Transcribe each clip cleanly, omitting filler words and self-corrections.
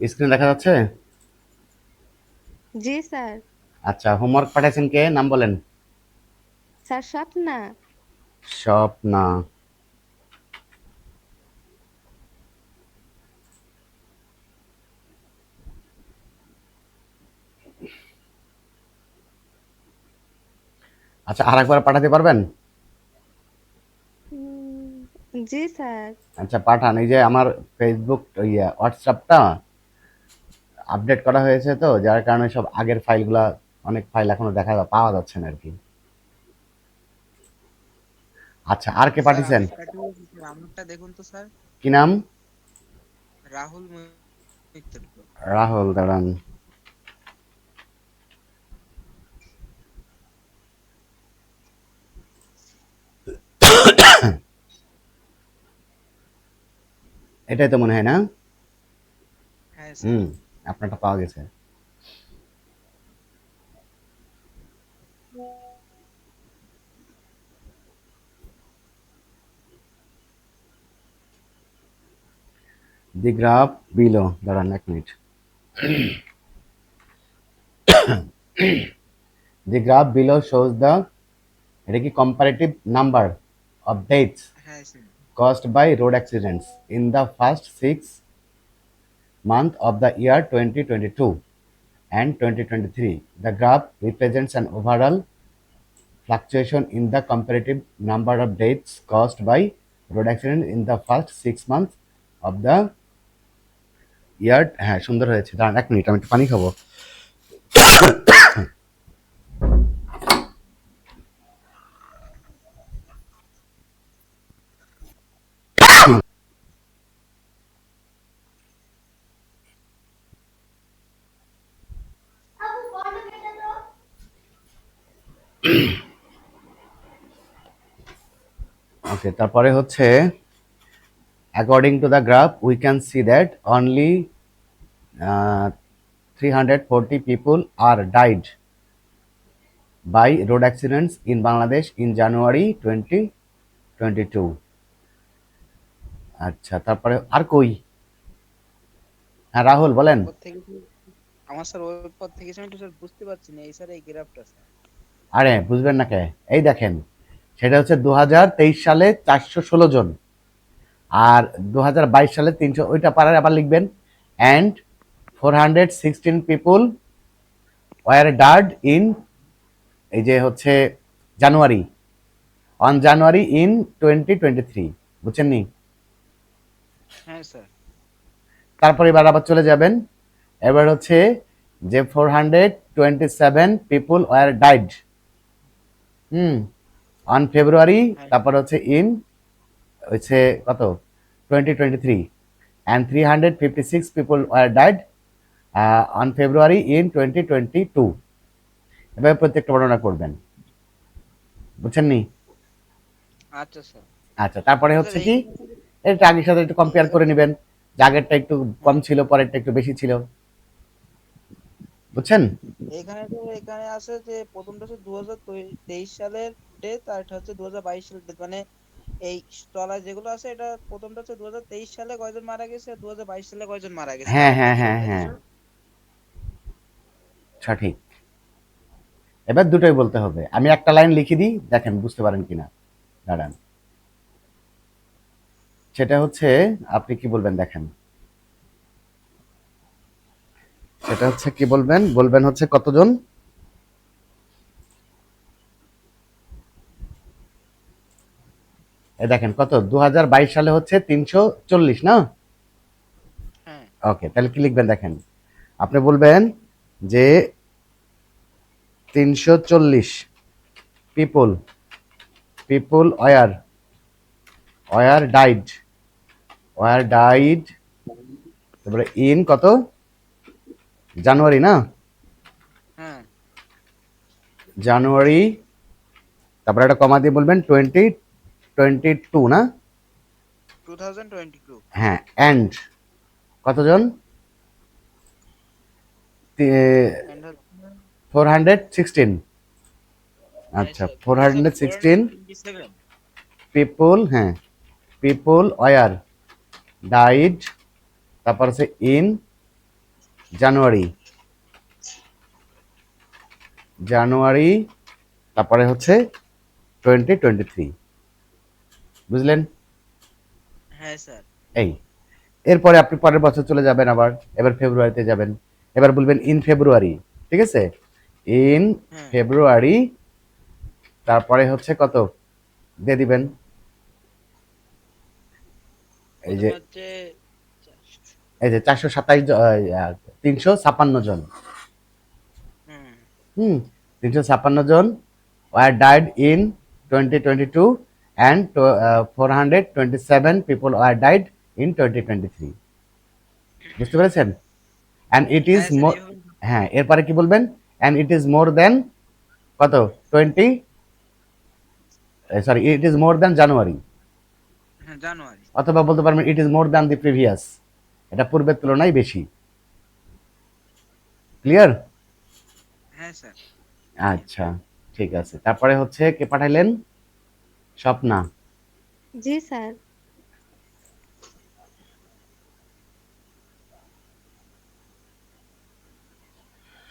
Screen দেখা যাচ্ছে? জি sir. আচ্ছা, হোমওয়ার্ক পাঠাইছেন কে? নাম বলেন। স্যার স্বপ্না। স্বপ্না। আচ্ছা, আরেকবার পাঠাতে পারবেন? জি স্যার। আচ্ছা, পাঠান। এই যে আমার ফেসবুক হোয়াটসঅ্যাপটা আপডেট করা হয়েছে তো, যার কারণে সব আগের ফাইলগুলা, অনেক ফাইল এখনো পাওয়া যাচ্ছে না আর কি। আচ্ছা, আর কে স্যার পাঠিয়েছেন? আমি পাঠিয়েছি স্যার, আমারটা দেখুন তো স্যার। কি নাম? রাহুল মৈত্র। রাহুল, দাঁড়ান। এটাই তো মনে হয়, না? হ্যাঁ স্যার। হুম, আপনারটা পাওয়া গেছে। দি গ্রাফ বিলো, দাঁড়ান 1 minute. The graph below shows the, এটা কি কম্পারেটিভ নাম্বার অফ ডেথস হ্যাঁ sir. caused by road accidents in the first 6 months of the year 2022 and 2023. The graph represents an overall fluctuation in the comparative number of deaths caused by road accidents in the first 6 months of the year. হ্যাঁ, সুন্দর হয়েছে। দাঁড়ান 1 minute, আমি একটু পানি খাবো। ওকে, তারপরে হচ্ছে, according to the graph we can see that only 340 people are died by road accidents in Bangladesh in January 2022. আচ্ছা, তারপরে আর কই? হ্যাঁ, রাহুল বলেন। ওর থেকে আমার স্যার ওর পর থেকে আমি একটু স্যার বুঝতে পারছি না এই স্যার এই গ্রাফটা স্যার। আরে বুঝবেন না কে? এই দেখেন, সেটা হচ্ছে 2023 সালে 416 জন, আর 2022 সালে 300, ওইটা পারার আবার লিখবেন। অ্যান্ড 416 পিপুল ওয়ার ডাড ইন, এই যে হচ্ছে জানুয়ারি, অন জানুয়ারি ইন 2023, বুঝছেন নি? হ্যাঁ স্যার। তারপর এবার আবার চলে যাবেন। এবার হচ্ছে যে 427 people were died, hmm, on February, হ্যাঁ তারপর হচ্ছে ইন, হচ্ছে কত, 2023, and 356 people were died on February in 2022। এভাবে প্রত্যেকটা বর্ণনা করবেন, বুঝছেন নি? আচ্ছা স্যার। আচ্ছা, তারপরে স্যার হচ্ছে কি, এইখানে স্যার এটা আগের সাথে একটু কম্পেয়ার করে নেবেন, যে আগেরটা একটু কম হ্যাঁ ছিল, পরেরটা একটু বেশি ছিল, বুঝছেন? এখানে তো এখানে আছে যে প্রথমটা হচ্ছে 2023 সালের ডেট আর এটা হচ্ছে 2022 সালের ডেট, মানে এই তলায় যেগুলো আছে এটা প্রথমটা হচ্ছে 2023 সালে কয়জন মারা গেছে আর 2022 সালে কয়জন মারা গেছে হ্যাঁ, আগেরটা হ্যাঁ, দিবেন হ্যাঁ, তাই তো হ্যাঁ, স্যার? সঠিক। এবার দুটোই বলতে হবে। আমি একটা লাইন লিখে দিই, দেখেন বুঝতে পারেন কিনা। দাঁড়ান, সেটা হচ্ছে, আপনি কি বলবেন দেখেন, সেটা হচ্ছে কি বলবেন, বলবেন হচ্ছে কতজন। এ দেখেন কত, 2022 সালে হচ্ছে 340, না? হ্যাঁ ওকে, তাহলে কি লিখবেন দেখেন, আপনি বলবেন যে 340 people, people were died, were died, তারপরে ইন কত, জানুয়ারি, না? হ্যাঁ জানুয়ারি, তারপরে একটা কমা দিয়ে বলবেন 2022, না? 2022। হ্যাঁ, অ্যান্ড কতজন, এন্ড হচ্ছে 416। হ্যাঁ আচ্ছা, স্যার ফোর না স্যার হান্ড্রেড সিক্সটিন 427। পিপল, হ্যাঁ, পিপল ওয়ার ডাইড, তারপর হচ্ছে ইন জানুয়ারি, জানুয়ারি, তারপরে হচ্ছে 2023, বুঝলেন? হ্যাঁ স্যার। এই এরপরে আপনি পরের বছর চলে যাবেন, আবার এবার ফেব্রুয়ারিতে যাবেন, এবার বলবেন ইন ফেব্রুয়ারি, ঠিক আছে? ইন হ্যাঁ, ফেব্রুয়ারি, তারপরে হচ্ছে কত দিয়ে দিবেন, এই যে প্রথমে হচ্ছে এই যে 427 356 জন, হুম, 356 জন were died in 2022 and 427 people were died in 2023, বুঝতে পেরেছেন? and it is হ্যাঁ স্যার more, এইভাবে। হ্যাঁ এরপরে কি বলবেন, and it is more than কত 20, sorry it is more than জানুয়ারি, হ্যাঁ জানুয়ারি। অথবা বলতে পারবেন it is more than the previous, এটা পূর্বের তুলনায় বেশি। ক্লিয়ার? হ্যাঁ স্যার। আচ্ছা, ঠিক আছে। তারপরে হচ্ছে কে পাঠাইলেন? স্বপ্না। জি স্যার।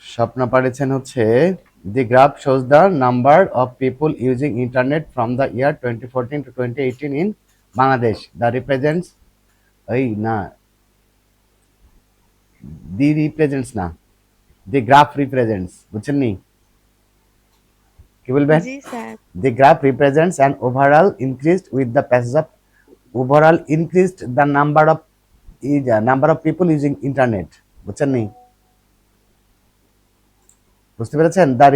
স্বপ্না পাঠিয়েছেন হচ্ছে the graph shows the number of people using internet from the year 2014 to 2018 in Bangladesh. The represents, ওই না, the represents না, the graph represents, বুঝছেন নি? কি বলবেন? জি sir. The graph represents an overall increased with the passage of, overall increased the number of people using internet, বুঝছেন নি? বুঝতে পেরেছেন? জি sir.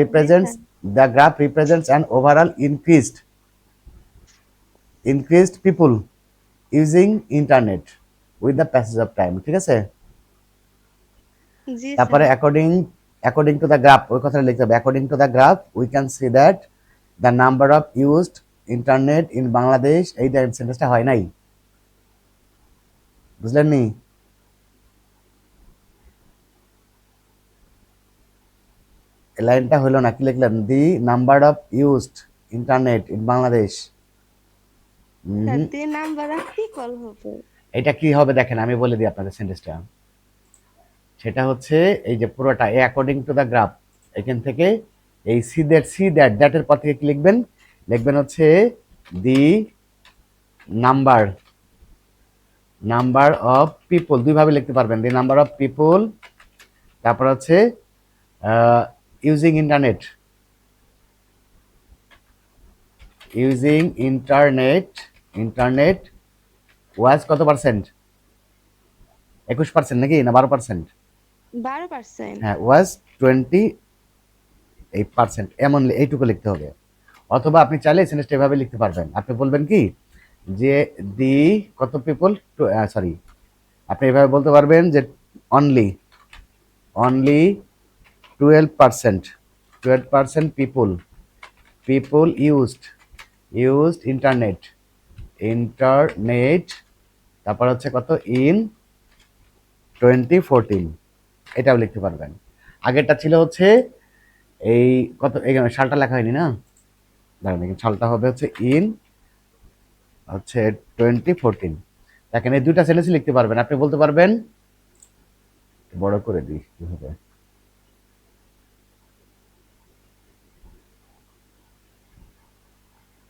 The graph represents an overall increased people using internet with the passage of time, ঠিক আছে? জি তারপরে sir. according to the graph, ওই কথাটা লিখতে হবে, according to the graph we can see that the number of used internet in Bangladesh, এই সেন্টেন্সটা হয় নাই, বুঝলেন নি? এই লাইনটা হলো না, কি লিখলেন? The number of used internet in Bangladesh. Sir দিয়ে নাম্বার অফ পিপল হবে। এটা কি হবে দেখেন, আমি বলে দিই আপনাদের সেন্টেন্সটা। সেটা হচ্ছে এই যে পুরোটা অ্যাকর্ডিং টু দ্য গ্রাফ, এখান থেকে এই দ্যাটের পর থেকে কি লিখবেন? লিখবেন হচ্ছে the number number of people, দুইভাবে লিখতে পারবেন, দি নাম্বার অফ পিপল, তারপর হচ্ছে ইউজিং ইন্টারনেট, ইন্টারনেট ওয়াজ কত পার্সেন্ট? 21% নাকি না 12%? 12%। হ্যাঁ, ওয়াজ 28%, এমন এইটুকু লিখতে হবে। অথবা আপনি চাইলে সেন্টেন্সটা এভাবে লিখতে পারবেন, আপনি বলবেন কি যে দি কত পিপল, সরি, আপনি এভাবে বলতে পারবেন যে only only 12% people used internet, তারপর হচ্ছে কত ইন 2014, এটাও লিখতে পারবেন। আগেরটা ছিল হচ্ছে এই কত, এখানে সালটা লেখা হয়নি না, দাঁড়ান এখানে সালটা হবে হচ্ছে ইন হচ্ছে 2014। দেখেন এই দুইটা সেন্টেন্স লিখতে পারবেন, আপনি বলতে পারবেন, বড় করে দিই কিভাবে,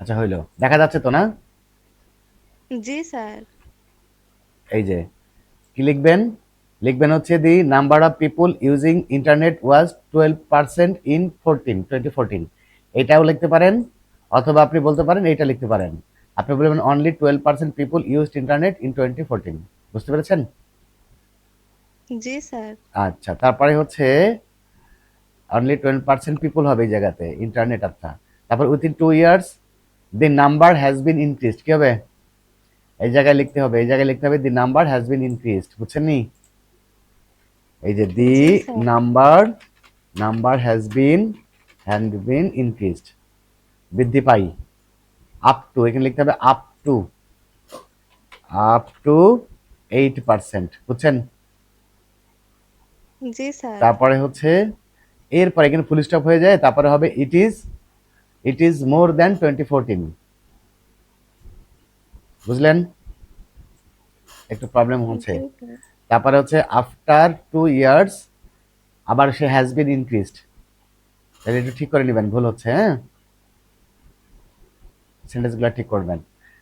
আচ্ছা হইলো, দেখা যাচ্ছে তো না? জি স্যার। এই যে কি লিখবেন, লিখবেন হচ্ছে the number of people using internet was 12% in 2014, এটাও লিখতে পারেন, অথবা আপনি বলতে পারেন এইটা লিখতে পারেন, আপনি বলবেন only 12% people used internet in 2014, বুঝতে পেরেছেন? জি স্যার। আচ্ছা, তারপরে হচ্ছে অনলি 12% পিপল হবে এই জায়গাতে ইন্টারনেট, আচ্ছা। তারপর within 2 years the number has been increased, কি হবে? এই জায়গায় লিখতে হবে, এই জায়গায় লিখতে হবে the number has been increased, বুঝছেন নি? এই যে দি জি sir. Number has been increased, বৃদ্ধি পাই, আপ টু, এখানে লিখতে হবে আপ টু 8%, বুঝছেন? জি স্যার। তারপরে হচ্ছে এরপরে এখানে ফুল স্টপ হয়ে যায়, তারপরে হবে ইট ইজ মোর দ্যান 2014, বুঝলেন? একটু প্রবলেম হচ্ছে। জি স্যার। তারপরে হচ্ছে আফটার 2 ইয়ার্স আবার সে হ্যাজ বিন ইনক্রিজড। তাহলে একটু ঠিক করে নেবেন, ভুল হচ্ছে, হ্যাঁ, সেন্টেন্সগুলো ঠিক করবেন।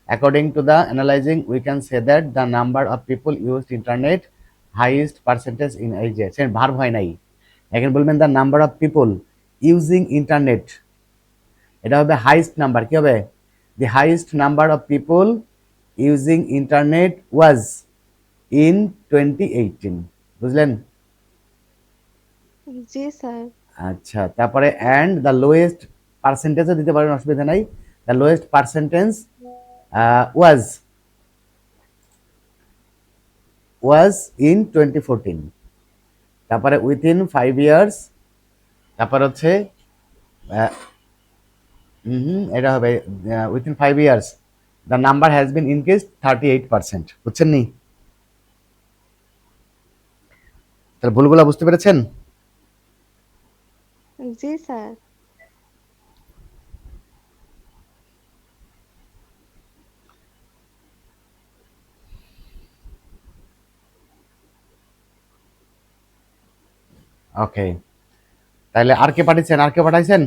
According to the analysing we can say that the number of people used internet highest percentage in, এই যে সে ভার্ব হয় নাই, এখানে বলবেন the number of people using internet, এটা হবে হাইয়েস্ট নাম্বার, কি হবে, the highest number of people using internet was in 2018, বুঝলেন? জি স্যার। আচ্ছা, তারপরে অ্যান্ড দ্য লোয়েস্ট পার্সেন্টেজও দিতে পারেন, অসুবিধা নাই, the lowest percentage was was in 2014। তারপরে উইথিন 5 ইয়ার্স, তারপর হচ্ছে এটা হবে within 5 years the number has bin increase 38%, বুঝছেন নি? তাহলে ভুলগুলো বুঝতে পেরেছেন? জি স্যার। ওকে, তাহলে আর কে পাঠিয়েছেন, আর কে পাঠাইছেন?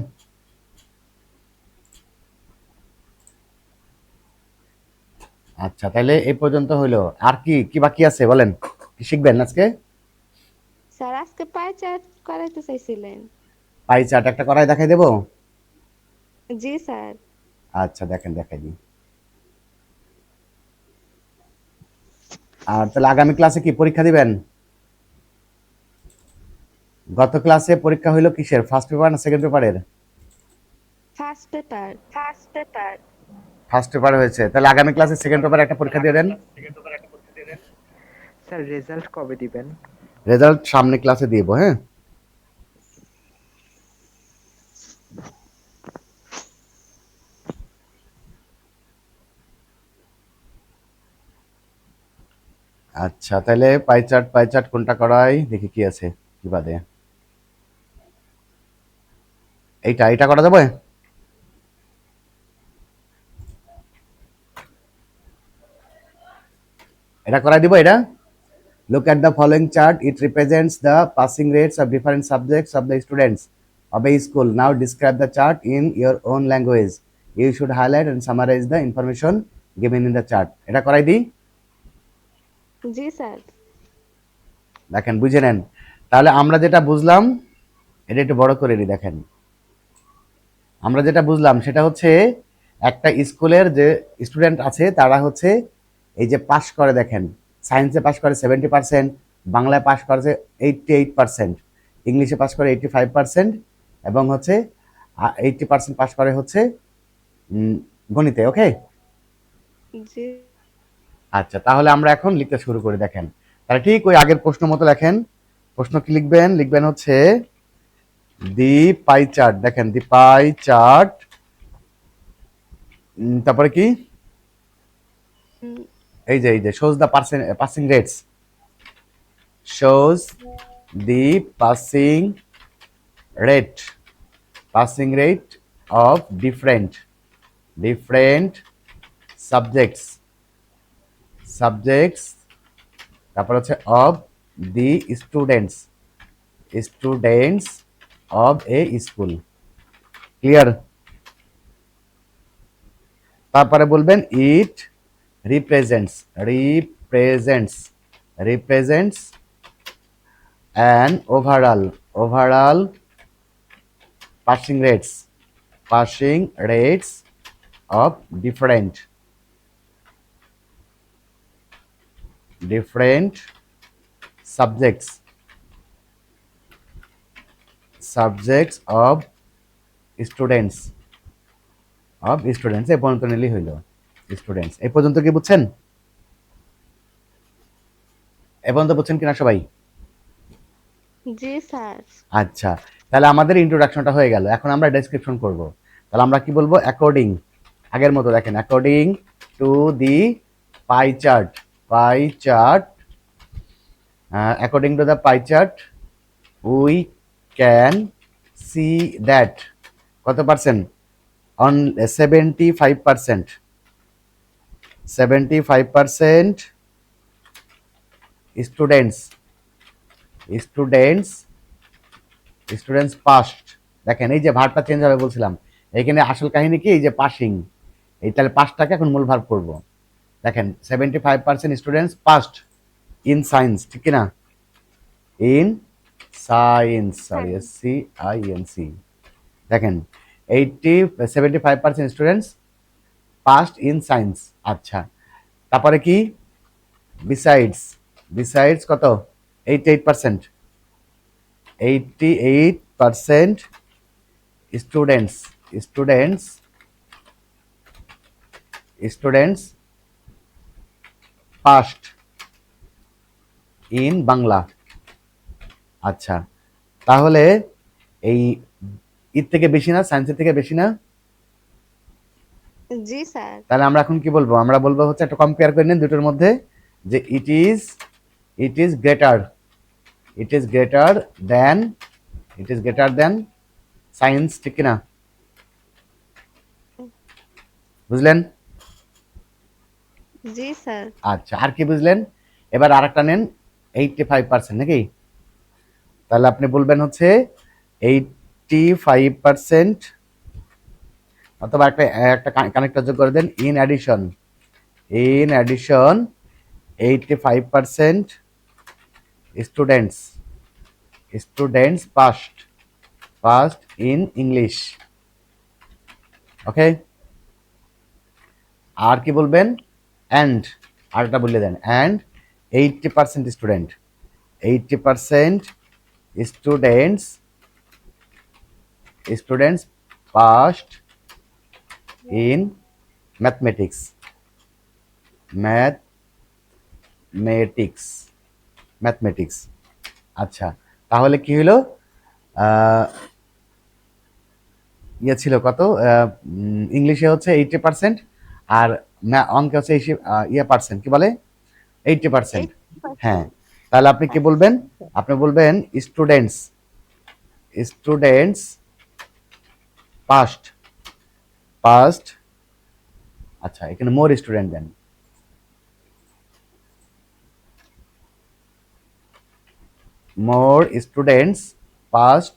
আচ্ছা, তাহলে এই পর্যন্ত হইলো, আর কি কি বাকি আছে বলেন, কি শিখবেন আজকে? স্যার আজকে পাই চার্ট করাইতে চাইছিলেন। পাই চার্ট একটা করাই দেখাই দেবো? জি স্যার। আচ্ছা, দেখেন দেখাই দিই। আর তাহলে আগামী ক্লাসে কি পরীক্ষা দিবেন? গত ক্লাসে পরীক্ষা হইলো কিসের, ফার্স্ট পেপার না সেকেন্ড পেপারের? First paper. ফার্স্ট পেপার হয়েছে, তাহলে আগামী ক্লাসে সেকেন্ড পেপারে একটা পরীক্ষা দিয়ে দেন। স্যার রেজাল্ট কবে দিবেন? রেজাল্ট সামনে ক্লাসে দিব, হ্যাঁ। আচ্ছা, তাহলে পাই চার্ট কোনটা করাই দেখি, কি আছে কি বাদে, এইটা করা যাবে? এটা করাই দিব এটা। Look at the following chart. It represents the passing rates of different subjects of the students of a school. Now describe the chart in your own language. You should highlight and summarize the information given in the chart. এটা করাই দিই? জি sir. দেখেন, বুঝে নেন। তাহলে আমরা যেটা বুঝলাম এটা একটু বড় করে দিই, দেখেন আমরা যেটা বুঝলাম সেটা হচ্ছে একটা স্কুলের যে স্টুডেন্ট আছে তারা হচ্ছে এই যে পাশ করে, দেখেন সায়েন্সে পাশ করে 70%, বাংলায় পাশ করেছে 88%, ইংলিশে পাশ করে 85%, এবং হচ্ছে 80% পাশ করে হচ্ছে গণিতে। ওকে, জি। আচ্ছা, তাহলে আমরা এখন লিখতে শুরু করি। দেখেন, তাহলে ঠিক ওই আগের প্রশ্ন মতো লেখেন। প্রশ্ন কি লিখবেন? লিখবেন হচ্ছে দি পাই চার্ট। দেখেন, দি পাই চার্ট, তারপরে কি, এই যে shows the passing rates, shows the passing rate of different subjects, তারপর হচ্ছে of the students of a school। Clear? তারপরে বলবেন it represents an overall passing rates of different subjects of students এই পর্যন্ত নিলেই হইল। স্টুডেন্টস, এই পর্যন্ত কি বুঝছেন? এই পর্যন্ত বুঝছেন কিনা সবাই? জি স্যার। আচ্ছা, তাহলে আমাদের ইন্ট্রোডাকশনটা হয়ে গেল, এখন আমরা ডেসক্রিপশন করব। তাহলে আমরা কি বলবো? অ্যাকর্ডিং, আগের মতো দেখেন, according to the pie chart according to the pie chart we can see that কত percent, on 75% students students students past. দেখেন এই যে ভার্বটা চেঞ্জ হবে বলছিলাম, এখানে আসল কাহিনী কি, এই যে পাসিং, এই তাহলে পাস্টটাকে এখন মূল ভার্ব করব। দেখেন 75% স্টুডেন্টস পাস্ট ইন সায়েন্স, ঠিক কিনা? In science, sorry, SCINC। দেখেন 75% স্টুডেন্টস পাস্ট ইন সায়েন্স। আচ্ছা, তারপরে কি, বিসাইডস, বিসাইডস কত, 88%, 88% students students students passed in Bangla. আচ্ছা, তাহলে এই ঈদ থেকে বেশি না, সায়েন্সের থেকে বেশি না? জি স্যার। তাহলে আমরা এখন কি বলবো, আমরা বলবো হচ্ছে একটা কম্পেয়ার করে নিন দুটোর মধ্যে, যে it is greater, it is greater than, it is greater than science, ঠিক কিনা? বুঝলেন? জি স্যার। আচ্ছা, আর কি বুঝলেন? এবার আর একটা নেন, 85%, নাকি? তাহলে আপনি বলবেন হচ্ছে 85%, অথবা একটা একটা কানেক্টর যোগ করে দেন, in addition 85% students passed in English. Okay, আর কি বলবেন? অ্যান্ড, আরটা বলে দেন, and 80% student, 80% students passed in mathematics, mathematics mathematics. আচ্ছা, তাহলে কি হলো, ইয়ে ছিল কত, ইংলিশে হচ্ছে 80%, আর অঙ্কে হচ্ছে পার্সেন্ট, কি বলে, 80%। হ্যাঁ, তাহলে আপনি কি বলবেন? আপনি বলবেন স্টুডেন্টস পাস্ট। আচ্ছা, এখানে more student then, more students passed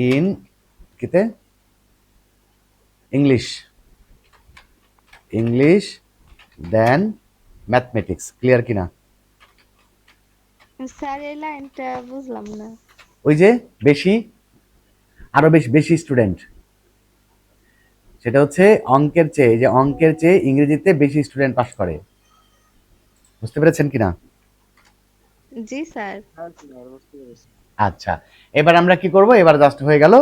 in কিতে ইংলিশ দেন ম্যাথমেটিক্স। ক্লিয়ার কিনা? স্যার এই লাইনটা বুঝলাম না। ওই যে বেশি, আরো বেশি স্টুডেন্ট, সেটা হচ্ছে অঙ্কের চেয়ে ইংরেজিতে বেশি স্টুডেন্ট পাস করে। বুঝতে পেরেছেন কিনা? জি স্যার। বুঝতে পেরেছি। আচ্ছা, এবার আমরা কি করব, এবার জাস্ট হয়ে গেল,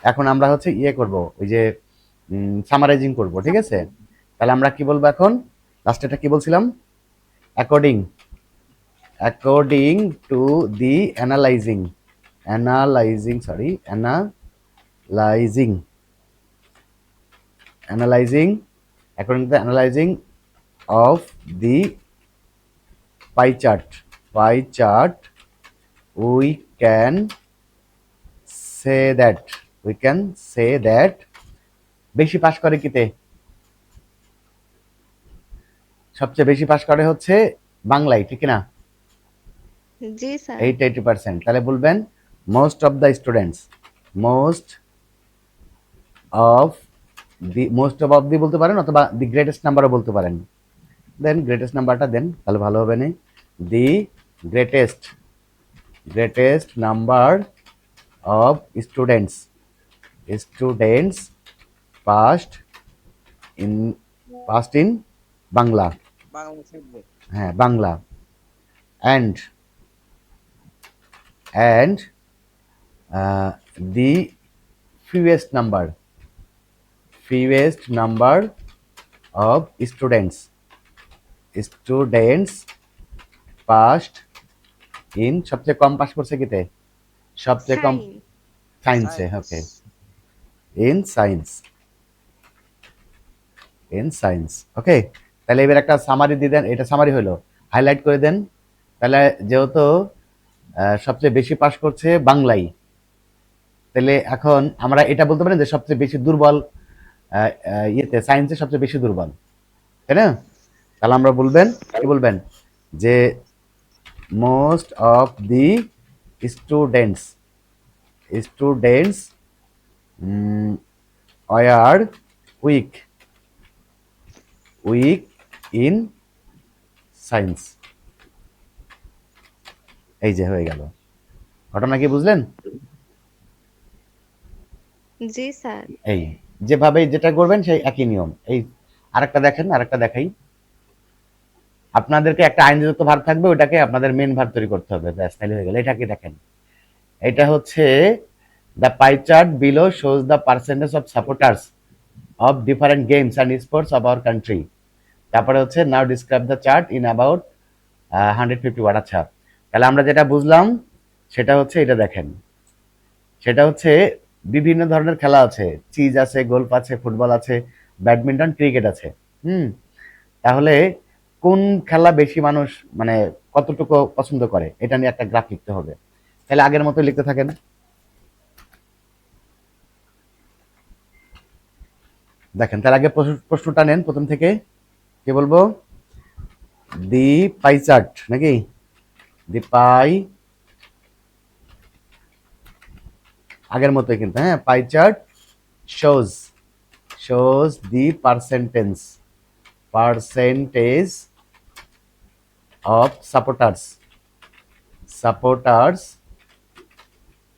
এখন আমরা হচ্ছে ইয়ে করব, ওই যে সামারাইজিং করব, ঠিক আছে? তাহলে আমরা কি বলবো এখন, লাস্টেটা কি বলছিলাম, according to the analysing according to the analyzing of the pie chart, we can say that বেশি পাস করে কিতে, সবচেয়ে বেশি পাস করে হচ্ছে বাংলায়, ঠিক না? জি স্যার। 80%। তাহলে বলবেন মোস্ট অফ দি বলতে পারেন, অথবা দি গ্রেটেস্ট নাম্বারও বলতে পারেন। দেন গ্রেটেস্ট নাম্বারটা দেন, তাহলে ভালো হবে না? The greatest number of students passed in Bangla. Bangla শিখবে। হ্যাঁ, Bangla. And the fewest number of students passed in, সবচেয়ে কম পাস করছে কিতে, সবচেয়ে কম সায়েন্সে। ওকে, ইন সায়েন্স। ওকে, তাহলে এবার একটা সামারি দিয়ে দেন, এটা সামারি হলো, হাইলাইট করে দেন। তাহলে যেহেতু সবচেয়ে বেশি পাস করছে বাংলাই, তাহলে এখন আমরা এটা বলতে পারেন যে সবচেয়ে বেশি দুর্বল, ইয়েতে সায়েন্সে সবচেয়ে বেশি দুর্বল, তাই না? তাহলে আমরা বলবেন কি বলবেন যে most of the students students were weak weak in science. এই যে হয়ে গেল। ঘটনা কি বুঝলেন? জি স্যার। এই যেভাবে যেটা করবেন সেই একই নিয়ম। এই আরেকটা দেখেন, আরেকটা দেখাই। আপনাদেরকে একটা আইনযুক্ত ভার্ব থাকবে, ওটাকে আপনাদের মেন ভার্ব তৈরি করতে হবে, ব্যাস তাহলে হয়ে গেল। এটাকে দেখেন, এটা হচ্ছে the pie chart below shows the percentage of supporters of different games and sports of our country. তারপরে হচ্ছে now describe the chart in about 150 word. আচ্ছা, তাহলে আমরা যেটা বুঝলাম সেটা হচ্ছে এটা দেখেন, সেটা হচ্ছে বিভিন্ন ধরনের খেলা আছে, চিজ আছে, গোল্ফ আছে, ফুটবল আছে, ব্যাডমিন্টন, ক্রিকেট আছে। তাহলে কোন খেলা বেশি মানুষ মানে কতটুকু পছন্দ করে এটা নিয়ে একটা গ্রাফ লিখতে হবে। তাহলে আগের মতো লিখতে থাকেন। দেখেন, তার আগে প্রশ্নটা নেন প্রথম থেকে। কি বলবো? দি পাই চার্ট নাকি? দি পাই, আগের মতোই কিন্তু, হ্যাঁ, pie chart shows shows the percentage of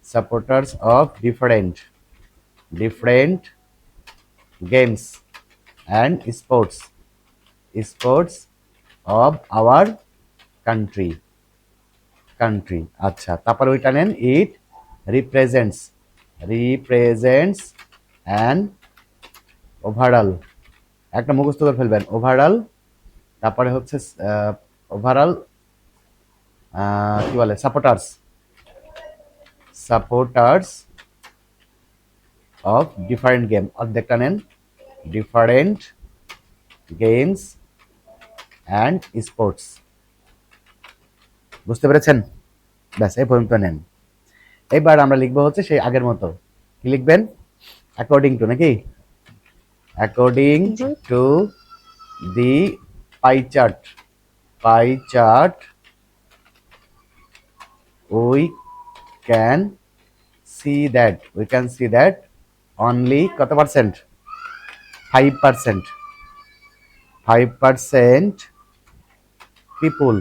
supporters of different games and sports of our country. আচ্ছা, তারপরে ওইটা নেন। ইট রিপ্রেজেন্টস অ্যান ওভারঅল, একটা মুখস্থ করে ফেলবেন, ওভারঅল। তারপরে হচ্ছে ওভারঅল কি বলে, সাপোর্টার্স অফ ডিফারেন্ট গেম, অর্ধেকটা নেন, ডিফারেন্ট গেমস অ্যান্ড স্পোর্টস। বুঝতে পেরেছেন? ব্যাস এই পর্যন্ত নেন। এবার আমরা লিখবো হচ্ছে সেই আগের মতো। কি লিখবেন? অ্যাকর্ডিং টু নাকি? According G to the pie chart we can see that only কত percent? 5% people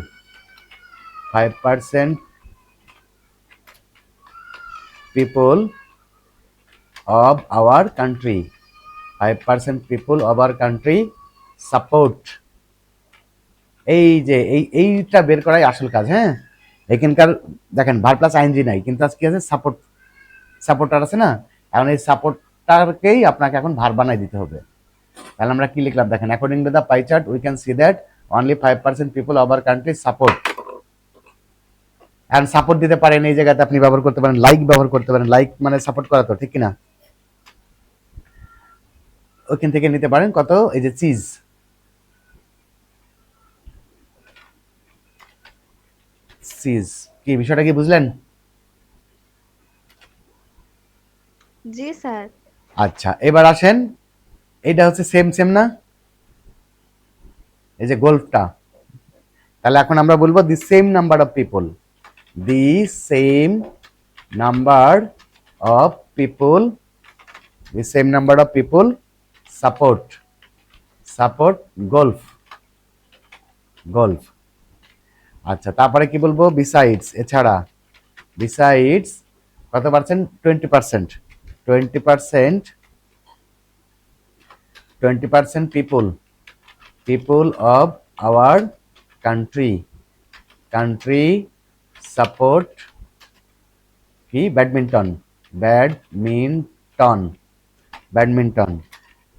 5% people of our country 5% people of our country support। এই যে এইটা বের করাই আসল কাজ। হ্যাঁ, এখানকার দেখেন ভার প্লাস আইএনজি নাই, কিন্তু আজকে আছে সাপোর্টার আছে না, এখন এই সাপোর্টারকেই আপনাকে এখন ভার বানাই দিতে হবে। তাহলে আমরা কি লিখলাম দেখেন, according to the pie chart we can see that only 5% people of our country support. And support দিতে পারেন, এই জায়গাতে আপনি ব্যবহার করতে পারেন লাইক, ব্যবহার করতে পারেন লাইক মানে সাপোর্ট করা, তো ঠিক কিনা? ওখান থেকে নিতে পারেন কত, এই যে চিজ কি বিষয়টা কি বুঝলেন? জি স্যার। আচ্ছা, এবার আসেন, এটা হচ্ছে সেম না, এই যে গোল্ফটা। তাহলে এখন আমরা বলবো the same number of people support golf. আচ্ছা, তারপরে কি বলবো? বিসাইডস, এছাড়া, বিসাইডস কত percent? 20%। 20% people of our country support কি? ব্যাডমিন্টন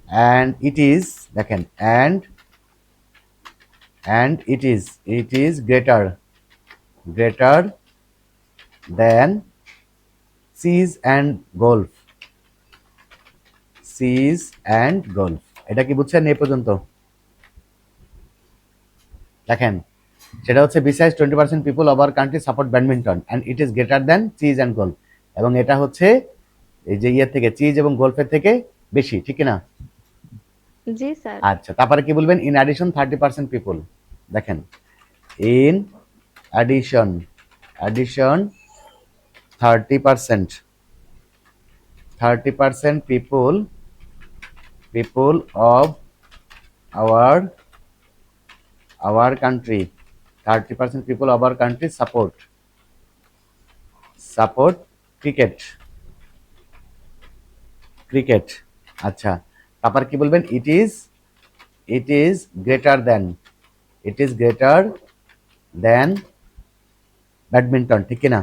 অ্যান্ড ইট ইজ, দেখেন, and it is greater than cheese and golf. এটা কি বুঝছেন এই পর্যন্ত? দেখেন, সেটা হচ্ছে besides 20% people of our country support badminton and it is greater than cheese and golf, এবং এটা হচ্ছে এই যে ইয়ের থেকে, চিজ এবং গোল্ফের থেকে বেশি, ঠিক না? জি স্যার। আচ্ছা, তারপরে কি বলবেন? In addition 30% people. দেখেন, in addition, addition 30%, 30% people, people of our country, 30% people of our country support cricket, cricket। আচ্ছা, তারপর কি বলবেন? it is greater than, it is greater than badminton, ঠিক কি না?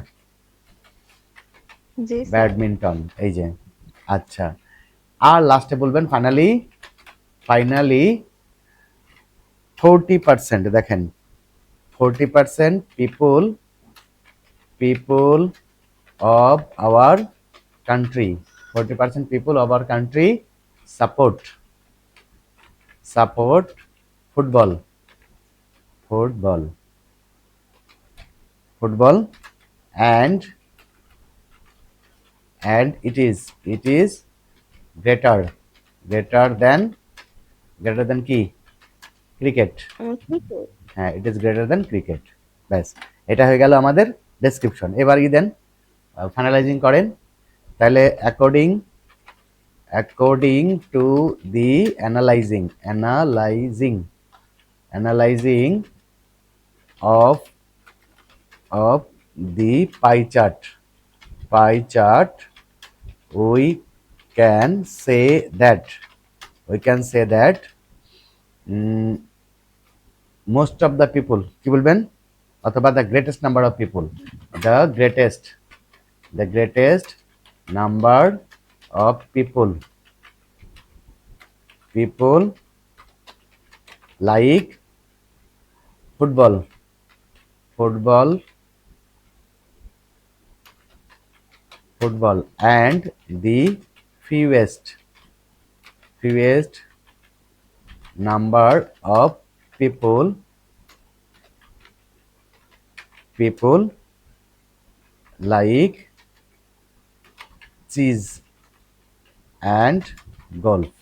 জি স্যার। ব্যাডমিন্টন, এই যে। আচ্ছা, আর লাস্টে বলবেন ফাইনালি, ফাইনালি 40%, দেখেন 40% people, people of our country, 40% people of our country support, support football, football, football, and it is greater, greater than কি? ক্রিকেট। ক্রিকেট। হ্যাঁ, it is greater than cricket. ব্যাস, এটা হয়ে গেল আমাদের ডেসক্রিপশন। এবার ই দেন, ফাইনালাইজিং করেন। তাহলে according to the analyzing of the pie chart, we can say that, most of the people, কি বলবেন? অথবা the greatest number of people, the greatest number of people like football, and the fewest number of people like chess and golf।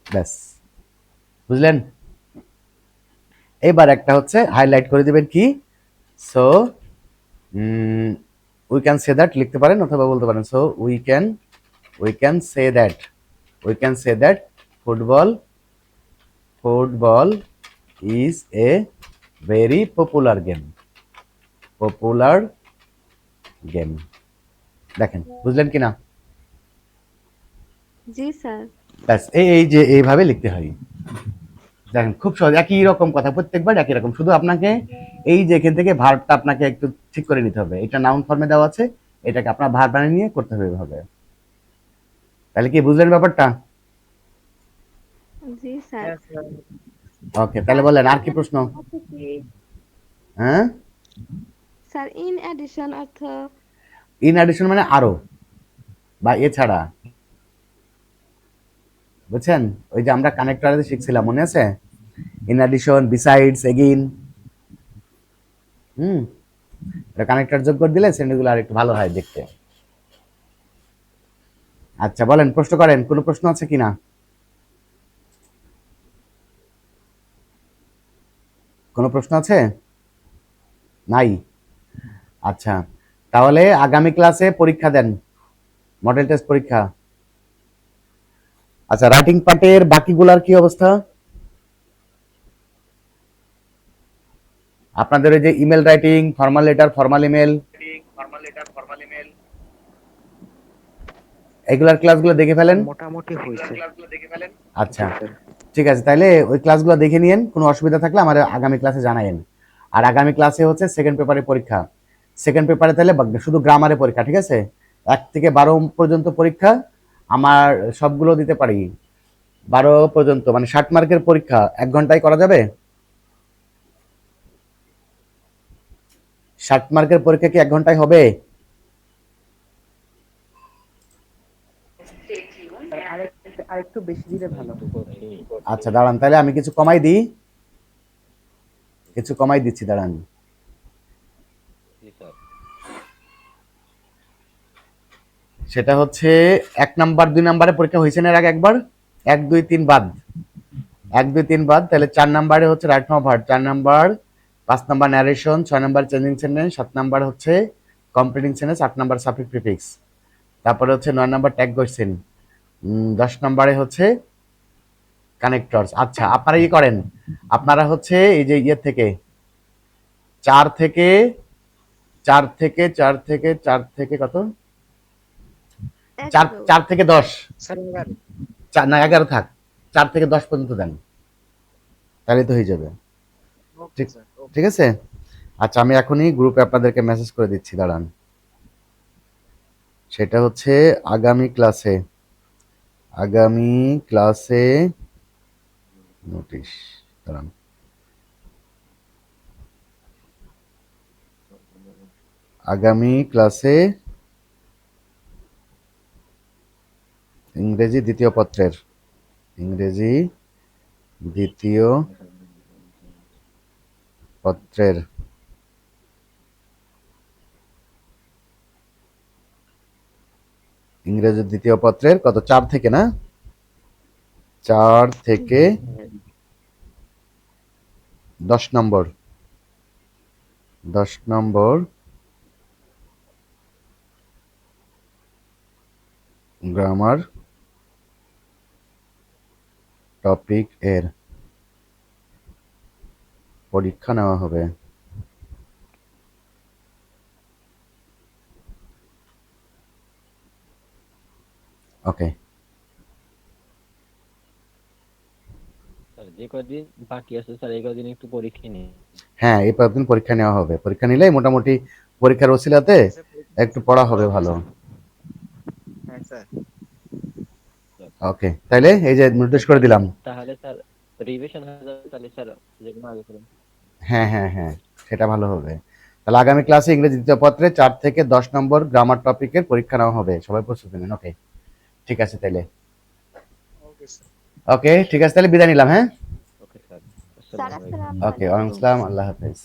ব্যাস, বুঝলেন? এবার একটা হচ্ছে highlight করে দিবেন কি, so we can say that লিখতে পারেন অথবা বলতে পারেন, so we can say that football is a very popular game. দেখেন, বুঝলেন কিনা? জি স্যার। ব্যাস, এই যে এইভাবে লিখতে হয়। দেখেন, খুব সহজ, একই রকম কথা, প্রত্যেকবার একই রকম, শুধু আপনাকে এই যে এখান থেকে ভার্বটা আপনাকে একটু ঠিক করে নিতে হবে। এটা নাউন ফর্মে দেওয়া আছে, এটাকে আপনার ভার্ব বানিয়ে নিয়ে করতে হবে এভাবে। তাহলে কি বুঝলেন ব্যাপারটা? জি স্যার। হ্যাঁ স্যার। ওকে, তাহলে বলেন আর কি প্রশ্ন? হ্যাঁ, স্যার ইন অ্যাডিশন অর্থ? ইন অ্যাডিশন মানে আরো বা এছাড়া, বুঝছেন? ওই যে আমরা কানেক্টরে শিখছিলাম, মনে আছে? In addition, besides, again. এটা কানেক্টর যোগ করে দিলে সেন্টেন্সগুলো আর একটু ভালো হয় দেখতে। আচ্ছা, বলেন, প্রশ্ন করেন, কোনো প্রশ্ন আছে কিনা? কোনো প্রশ্ন আছে? নাই? আচ্ছা, তাহলে আগামী ক্লাসে পরীক্ষা দেন, মডেল টেস্ট পরীক্ষা। আচ্ছা, রাইটিং পার্টের বাকিগুলার কি অবস্থা? আপনাদের ওই যে email writing, formal letter, formal email, এগুলার ক্লাসগুলো দেখে ফেলেন। মোটামুটি হয়েছে। আচ্ছা, ঠিক আছে, তাহলে ওই ক্লাসগুলো দেখে নিয়েন, কোনো অসুবিধা থাকলে আমার আগামী ক্লাসে জানায়েন। আর আগামী ক্লাসে হচ্ছে সেকেন্ড পেপারের পরীক্ষা। সেকেন্ড পেপারে তাহলে শুধু গ্রামারের পরীক্ষা, ঠিক আছে? 1 থেকে 12 পর্যন্ত পরীক্ষা, আমার সবগুলো দিতে পারি। 12 পর্যন্ত মানে 60 মার্কের পরীক্ষা 1 ঘন্টায় করা যাবে? 60 মার্কের পরীক্ষা কি 1 ঘন্টায় হবে? আরেকটু বেশি দিলে ভালো। আচ্ছা, দাঁড়ান, তাহলে আমি কিছু কমাই দিই, দিচ্ছি, দাঁড়ান। সেটা হচ্ছে 1 নাম্বার 2 নাম্বারের পরীক্ষা হয়েছে না এর আগে একবার, 1 2 3 বাদ, 1 2 3 বাদ, তাহলে 4 নম্বরে হচ্ছে right form of verb, 4 number, 5 number narration, 6 number changing sentence, 7 number হচ্ছে completing sentence, 8 number suffix prefix, তারপরে হচ্ছে 9 নাম্বার ট্যাগ কোশ্চেন, 10 নম্বরে হচ্ছে কানেক্টরস। আচ্ছা, আপনারা কি করেন, আপনারা হচ্ছে এই যে ইয়ে থেকে 4 থেকে 4 থেকে 4 থেকে 4 থেকে কত, 4 11 4 থেকে 10, স্যার 11। 4 না 11 থাক, 4 থেকে 10 পর্যন্ত দেন, তাহলে তো হয়ে যাবে। ওকে ঠিক স্যার, ওকে। ঠিক আছে। আচ্ছা, আমি এখনই গ্রুপে আপনাদেরকে মেসেজ করে দিচ্ছি, দাঁড়ান। সেটা হচ্ছে আগামী ক্লাসে, আগামী ক্লাসে নোটিশ, দাঁড়ান, আগামী ক্লাসে ইংরেজি দ্বিতীয় পত্রের, ইংরেজি দ্বিতীয় পত্রের ইংরেজি দ্বিতীয় পত্রের কত, 4 থেকে না, 4 থেকে 10 নম্বর, 10 নম্বর গ্রামার টপিক এর পরীক্ষা নেওয়া হবে। ওকে, স্যার যে কদিন বাকি আছে স্যার এই কদিন একটু পরীক্ষা নিই। হ্যাঁ, এই কয়েকদিন পরীক্ষা নেওয়া হবে, পরীক্ষা নিলে মোটামুটি পরীক্ষার ওসিলাতে একটু পড়া হবে ভালো। হ্যাঁ স্যার। ওকে, তাইলে এই যে নির্দেশ করে দিলাম। তাহলে স্যার রিভিশন হয়ে যাবে তাহলে স্যার যেগুলো আগে করুন। হ্যাঁ হ্যাঁ হ্যাঁ, সেটা ভালো হবে। তাহলে আগামী ক্লাসে ইংরেজি দ্বিতীয় পত্রে 4 থেকে 10 নম্বর গ্রামার টপিকের পরীক্ষা নেওয়া হবে, সবাই প্রস্তুতি নিন। ওকে, ঠিক আছে তাইলে। Okay sir. ওকে, ঠিক আছে, তাহলে বিদায় নিলাম। হ্যাঁ, ওকে স্যার, স্যার আসসালামু আলাইকুম। আসসালামু ওকে, ওয়ালাইকুম আলাইকুম। আসসালাম, আল্লাহ হাফেজ।